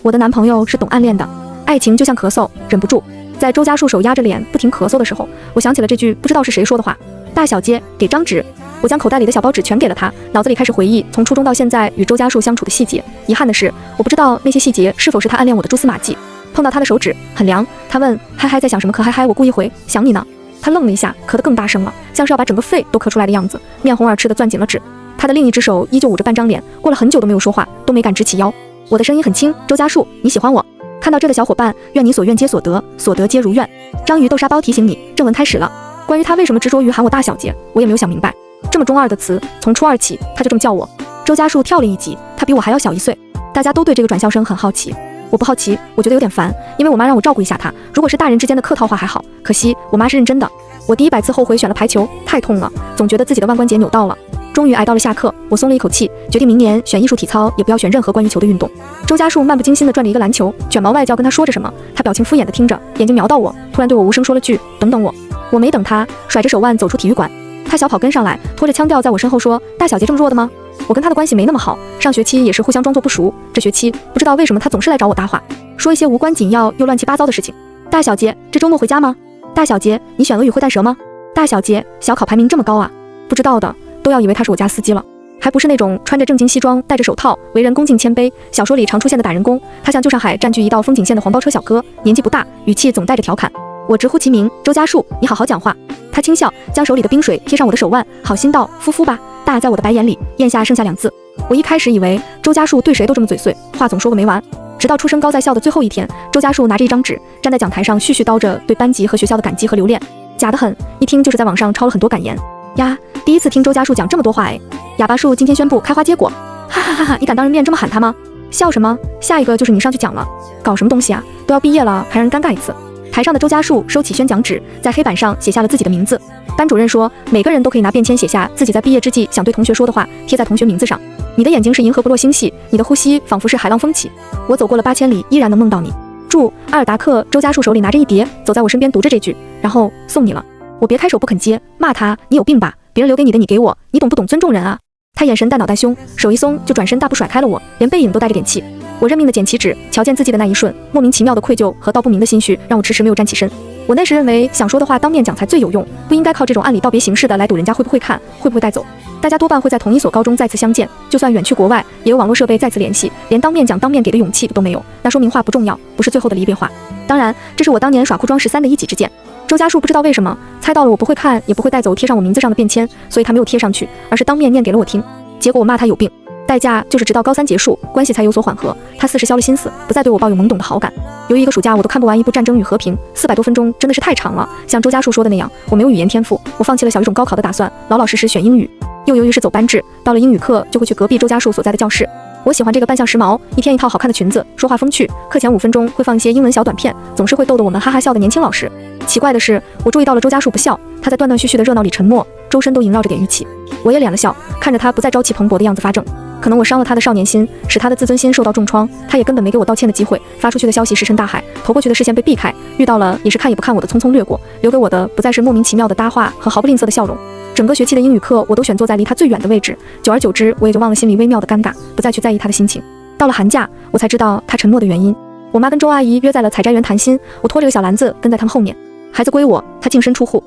我的男朋友是懂暗恋的，爱情就像咳嗽，忍不住。在周家树手压着脸不停咳嗽的时候，我想起了这句不知道是谁说的话：大小姐，给张纸。我将口袋里的小包纸全给了他，脑子里开始回忆从初中到现在与周家树相处的细节。遗憾的是，我不知道那些细节是否是他暗恋我的蛛丝马迹。碰到他的手指很凉，他问嗨嗨在想什么？可嗨嗨，我故意回想你呢。他愣了一下，咳得更大声了，像是要把整个肺都咳出来的样子，面红耳赤地攥紧了纸。他的另一只手依旧捂着半张脸，过了很久都没有说话，都没敢直起腰。我的声音很轻，周家树，你喜欢我？看到这的小伙伴，愿你所愿皆所得，所得皆如愿。章鱼豆沙包提醒你，正文开始了。关于他为什么执着于喊我大小姐，我也没有想明白。这么中二的词，从初二起他就这么叫我。周家树跳了一级，他比我还要小1岁。大家都对这个转校生很好奇，我不好奇，我觉得有点烦，因为我妈让我照顾一下他。如果是大人之间的客套话还好，可惜我妈是认真的。我第100次后悔选了排球，太痛了，总觉得自己的腕关节扭到了。终于挨到了下课，我松了一口气，决定明年选艺术体操也不要选任何关于球的运动。周家树漫不经心地转着一个篮球，卷毛外教跟他说着什么，他表情敷衍地听着，眼睛瞄到我，突然对我无声说了句等等我。我没等他，甩着手腕走出体育馆。他小跑跟上来，拖着腔调在我身后说，大小姐这么弱的吗？我跟他的关系没那么好，上学期也是互相装作不熟，这学期不知道为什么他总是来找我搭话，说一些无关紧要又乱七八糟的事情。大小姐，这周末回家吗？大小姐，你选俄语会带蛇吗？大小姐，小考排名这么高啊？不知道的都要以为他是我家司机了，还不是那种穿着正经西装戴着手套为人恭敬谦卑小说里常出现的打人工。他像旧上海占据一道风景线的黄包车小哥，年纪不大，语气总带着调侃。我直呼其名，周家树，你好好讲话。他轻笑，将手里的冰水贴上我的手腕，好心道，夫妇吧。大在我的白眼里咽下剩下2字。我一开始以为周家树对谁都这么嘴碎，话总说个没完。直到出生高在校的最后一天，周家树拿着一张纸站在讲台上絮絮叨着对班级和学校的感激和留恋，假得很，一听就是在网上抄了很多感言呀。第一次听周家树讲这么多话哎。哑巴树今天宣布开花结果，哈哈哈哈！你敢当人面这么喊他吗？笑什么？下一个就是你上去讲了，搞什么东西啊？都要毕业了还让人尴尬一次。台上的周家树收起宣讲纸，在黑板上写下了自己的名字。班主任说，每个人都可以拿便签写下自己在毕业之际想对同学说的话，贴在同学名字上。你的眼睛是银河不落星系，你的呼吸仿佛是海浪风起。我走过了8000里，依然能梦到你。祝阿尔达克。周家树手里拿着一叠，走在我身边读着这句，然后送你了。我别开手不肯接，骂他，你有病吧？别人留给你的你给我，你懂不懂尊重人啊？他眼神带脑袋凶，手一松就转身大步甩开了我，连背影都带着点气。我认命的捡起纸，瞧见字迹的那一瞬，莫名其妙的愧疚和道不明的心绪让我迟迟没有站起身。我那时认为想说的话当面讲才最有用，不应该靠这种暗里道别形式的来赌人家会不会看，会不会带走。大家多半会在同一所高中再次相见，就算远去国外，也有网络设备再次联系，连当面讲当面给的勇气都没有，那说明话不重要，不是最后的离别话。当然，这是我当年耍哭装13的一己之见。周家树不知道为什么猜到了我不会看也不会带走贴上我名字上的便签，所以他没有贴上去，而是当面念给了我听。结果我骂他有病，代价就是直到高3结束，关系才有所缓和。他似是消了心思，不再对我抱有懵懂的好感。由于一个暑假我都看不完一部《战争与和平》，400多分钟真的是太长了。像周家树说的那样，我没有语言天赋，我放弃了小语种高考的打算，老老实实选英语。又由于是走班制，到了英语课就会去隔壁周家树所在的教室。我喜欢这个扮相时髦，一天一套好看的裙子，说话风趣。课前5分钟会放一些英文小短片，总是会逗得我们哈哈笑的年轻老师。奇怪的是，我注意到了周家树不笑，他在断断续续的热闹里沉默，周身都萦绕着点玉气。我也敛了笑，看着他不再朝气蓬勃的样子发怔。可能我伤了他的少年心，使他的自尊心受到重创，他也根本没给我道歉的机会。发出去的消息石沉大海，投过去的视线被避开，遇到了也是看也不看我的匆匆掠过，留给我的不再是莫名其妙的搭话和毫不吝啬的笑容。整个学期的英语课我都选坐在离他最远的位置，久而久之我也就忘了心里微妙的尴尬，不再去在意他的心情。到了寒假，我才知道他沉默的原因。我妈跟周阿姨约在了采摘园谈心，我拖着个小篮子跟在他们后面。孩子归我，他净身出户。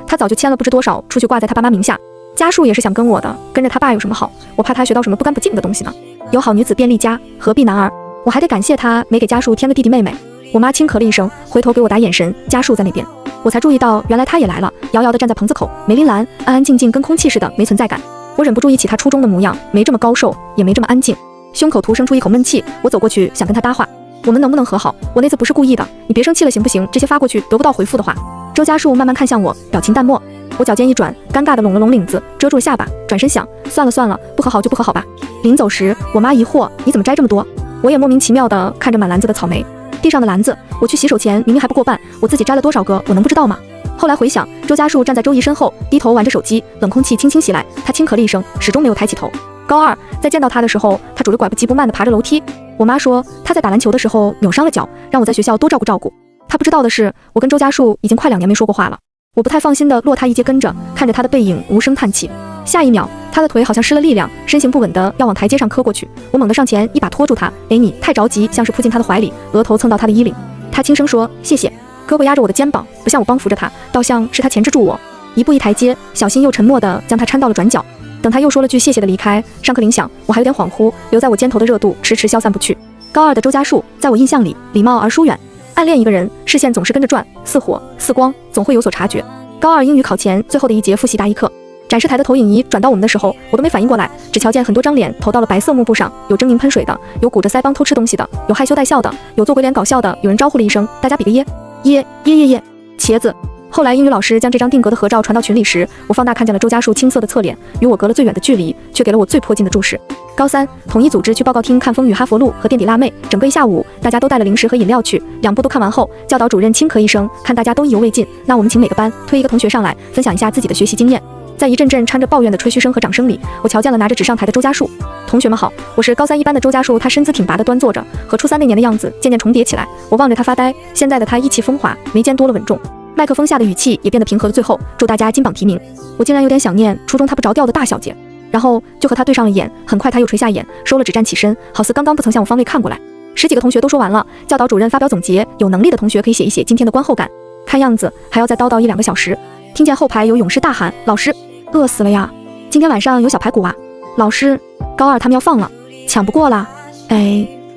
他早就签了不知多少出去挂在他爸妈名下。家树也是想跟我的，跟着他爸有什么好？我怕他学到什么不干不净的东西呢。有好女子便利家，何必男儿？我还得感谢他没给家树添个弟弟妹妹。我妈轻咳了一声，回头给我打眼神，家树在那边。我才注意到原来他也来了，遥遥地站在棚子口，梅林兰安安静静，跟空气似的，没存在感。我忍不住忆起他初中的模样，没这么高瘦，也没这么安静。胸口突生出一口闷气，我走过去想跟他搭话，我们能不能和好？我那次不是故意的，你别生气了行不行？这些发过去得不到回复的话。周家树慢慢看向我，表情淡漠。我脚尖一转，尴尬地拢了拢领子，遮住了下巴，转身想，算了算了，不和好就不和好吧。临走时，我妈疑惑，你怎么摘这么多？我也莫名其妙地看着满篮子的草莓，地上的篮子，我去洗手前明明还不过半，我自己摘了多少个，我能不知道吗？后来回想，周家树站在周姨身后，低头玩着手机，冷空气轻轻袭来，他轻咳了一声，始终没有抬起头。高2在见到他的时候，他拄着拐不急不慢地爬着楼梯。我妈说他在打篮球的时候扭伤了脚，让我在学校多照顾照顾。他不知道的是，我跟周家树已经快2年没说过话了。我不太放心地落他一阶跟着，看着他的背影无声叹气。下一秒，他的腿好像失了力量，身形不稳的要往台阶上磕过去。我猛地上前，一把拖住他。你太着急，像是扑进他的怀里，额头蹭到他的衣领。他轻声说：“谢谢。”胳膊压着我的肩膀，不像我帮扶着他，倒像是他钳制住我。一步一台阶，小心又沉默地将他搀到了转角。等他又说了句谢谢的离开，上课铃响，我还有点恍惚，留在我肩头的热度迟迟消散不去。高二的周家树，在我印象里礼貌而疏远，暗恋一个人，视线总是跟着转，似火似光，总会有所察觉。高二英语考前最后的一节复习答疑课，展示台的投影仪转到我们的时候，我都没反应过来，只瞧见很多张脸投到了白色幕布上，有狰狞喷水的，有鼓着腮帮偷吃东西的，有害羞带笑的，有做鬼脸搞笑的，有人招呼了一声，大家比个耶耶耶耶耶，茄子。后来英语老师将这张定格的合照传到群里时，我放大看见了周家树青涩的侧脸，与我隔了最远的距离，却给了我最迫近的注视。高三，统一组织去报告厅看风雨哈佛路和垫底辣妹，整个一下午，大家都带了零食和饮料去。2部都看完后，教导主任轻咳一声，看大家都意犹未尽，那我们请每个班推一个同学上来，分享一下自己的学习经验。在一阵阵掺着抱怨的吹嘘声和掌声里，我瞧见了拿着纸上台的周家树。同学们好，我是高三一班的周家树。他身姿挺拔的端坐着，和初三那年的样子渐渐重叠起来。我望着他发呆，现在的他意气风华，眉间多了稳重。麦克风下的语气也变得平和了。最后，祝大家金榜题名。我竟然有点想念初中他不着调的大小姐，然后就和他对上了眼。很快他又垂下眼，收了纸站起身，好似刚刚不曾向我方位看过来。10几个同学都说完了，教导主任发表总结，有能力的同学可以写一写今天的观后感。看样子还要再叨叨1-2个小时。听见后排有勇士大喊：“老师，饿死了呀！今天晚上有小排骨啊！”老师，高二他们要放了，抢不过啦。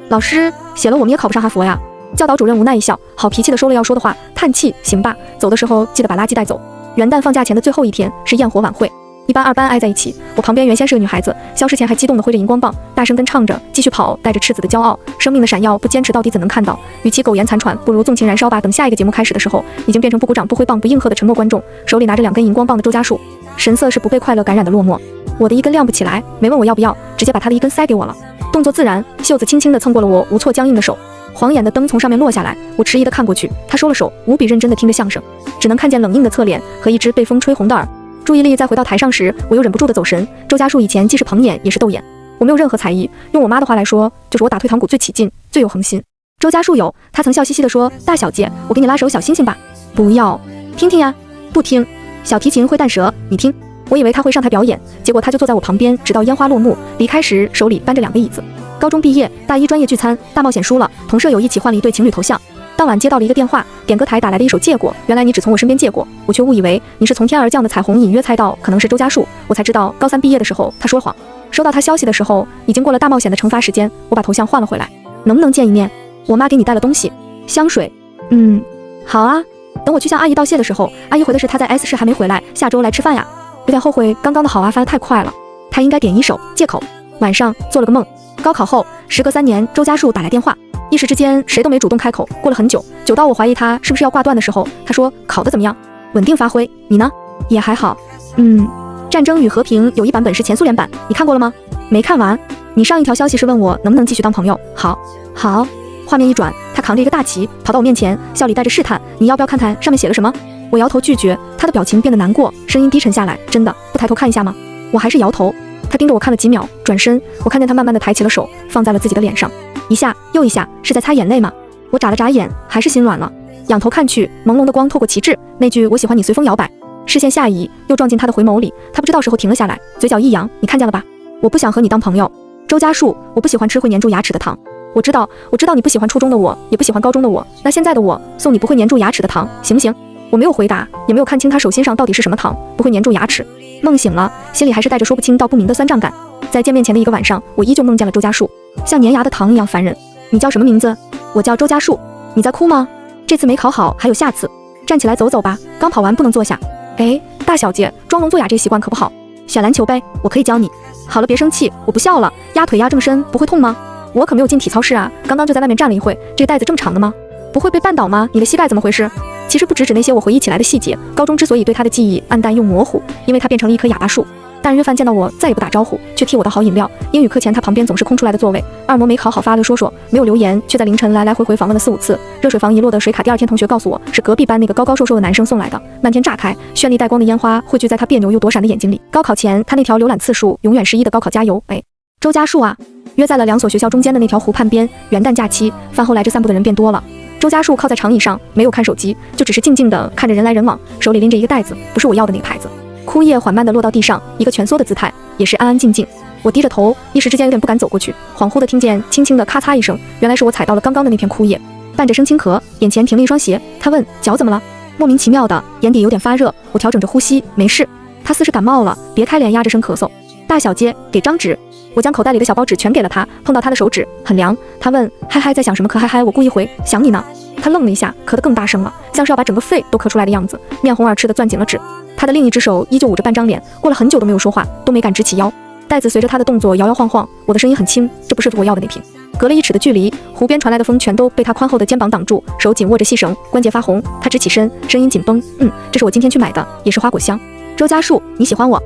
老师，写了我们也考不上哈佛呀。教导主任无奈一笑，好脾气的收了要说的话，叹气：“行吧，走的时候记得把垃圾带走。”元旦放假前的最后一天是焰火晚会，1班2班挨在一起。我旁边原先是个女孩子，消失前还激动地挥着荧光棒，大声跟唱着继续跑，带着赤子的骄傲，生命的闪耀，不坚持到底怎能看到？与其苟延残喘，不如纵情燃烧吧。等下一个节目开始的时候，已经变成不鼓掌、不挥棒、不应和的沉默观众，手里拿着2根荧光棒的周家树，神色是不被快乐感染的落寞。我的一根亮不起来，没问我要不要，直接把他的一根塞给我了。动作自然，袖子轻轻地蹭过了我无措僵硬的手。晃眼的灯从上面落下来，我迟疑地看过去，他收了手，无比认真地听着相声，只能看见冷硬的侧脸和一只被风吹红的耳。注意力再回到台上时，我又忍不住地走神。周家树以前既是捧眼也是逗眼，我没有任何才艺，用我妈的话来说，就是我打退堂鼓最起劲，最有恒心。周家树有，他曾笑嘻嘻地说：“大小姐，我给你拉首小星星吧。”不要，听听呀。不听。小提琴会弹舌，你听。我以为他会上台表演，结果他就坐在我旁边，直到烟花落幕。离开时手里搬着2个椅子。高中毕业，大一专业聚餐，大冒险输了，同舍友一起换了一对情侣头像。当晚接到了一个电话，点歌台打来的一首借过，原来你只从我身边借过，我却误以为你是从天而降的彩虹，隐约猜到可能是周家树，我才知道高3毕业的时候他说谎。收到他消息的时候，已经过了大冒险的惩罚时间，我把头像换了回来。能不能见一面？我妈给你带了东西，香水。好啊。等我去向阿姨道谢的时候，阿姨回的是她在 S 市还没回来，下周来吃饭呀。有点后悔刚刚的好啊发得太快了，她应该点一首借口。晚上做了个梦，高考后时隔3年，周家树打来电话，一时之间谁都没主动开口，过了很久，久到我怀疑他是不是要挂断的时候，他说考得怎么样？稳定发挥，你呢？也还好。战争与和平有一版本是前苏联版，你看过了吗？没看完。你上一条消息是问我能不能继续当朋友。好。画面一转，他扛着一个大旗跑到我面前，笑里带着试探，你要不要看看上面写了什么？我摇头拒绝，他的表情变得难过，声音低沉下来，真的不抬头看一下吗？我还是摇头。他盯着我看了几秒，转身，我看见他慢慢地抬起了手，放在了自己的脸上，一下又一下，是在擦眼泪吗？我眨了眨眼，还是心软了，仰头看去，朦胧的光透过旗帜，那句我喜欢你随风摇摆。视线下移，又撞进他的回眸里，他不知道时候停了下来，嘴角一扬，你看见了吧？我不想和你当朋友，周家树，我不喜欢吃会粘住牙齿的糖。我知道你不喜欢初中的我，也不喜欢高中的我，那现在的我送你不会粘住牙齿的糖，行不行？我没有回答，也没有看清他手心上到底是什么糖，不会粘住牙齿。梦醒了，心里还是带着说不清道不明的酸胀感。在见面前的一个晚上，我依旧梦见了周家树，像粘牙的糖一样烦人。你叫什么名字？我叫周家树。你在哭吗？这次没考好，还有下次。站起来走走吧，刚跑完不能坐下。大小姐，装聋作哑这习惯可不好。选篮球呗，我可以教你。好了，别生气，我不笑了。压腿压这么深，不会痛吗？我可没有进体操室啊，刚刚就在外面站了一会。这个带子这么长的吗？不会被绊倒吗？你的膝盖怎么回事？其实不只指那些我回忆起来的细节，高中之所以对他的记忆暗淡又模糊，因为他变成了一棵哑巴树。大人约饭见到我再也不打招呼，却替我倒好饮料。英语课前他旁边总是空出来的座位。二模没考好发了说，没有留言，却在凌晨来回访问了4、5次。热水房遗落的水卡，第2天同学告诉我是隔壁班那个高高瘦瘦的男生送来的。漫天炸开，绚丽带光的烟花汇聚在他别扭又躲闪的眼睛里。高考前他那条浏览次数永远是1的高考加油。周家树啊，约在了2所学校中间的那条湖畔边。元旦假期饭后来这散步的人变多了。周家树靠在长椅上，没有看手机，就只是静静地看着人来人往，手里拎着一个袋子，不是我要的那个牌子。枯叶缓慢地落到地上，一个蜷缩的姿态，也是安安静静。我低着头，一时之间有点不敢走过去，恍惚地听见轻轻的咔嚓一声，原来是我踩到了刚刚的那片枯叶，伴着声轻咳，眼前停了一双鞋。他问脚怎么了？莫名其妙的，眼底有点发热，我调整着呼吸，没事。他似是感冒了，别开脸压着声咳嗽。大小姐，给张纸。我将口袋里的小包纸全给了他，碰到他的手指很凉。他问嗨嗨在想什么？咳嗨嗨，我故意回想你呢。他愣了一下，咳得更大声了，像是要把整个肺都咳出来的样子，面红耳赤的攥紧了纸。他的另一只手依旧捂着半张脸，过了很久都没有说话，都没敢直起腰。袋子随着他的动作摇摇晃晃，我的声音很轻，这不是我要的那瓶。隔了1尺的距离，湖边传来的风全都被他宽厚的肩膀挡住，手紧握着细绳，关节发红。他直起身，声音紧绷，这是我今天去买的，也是花果香。周家树，你喜欢我？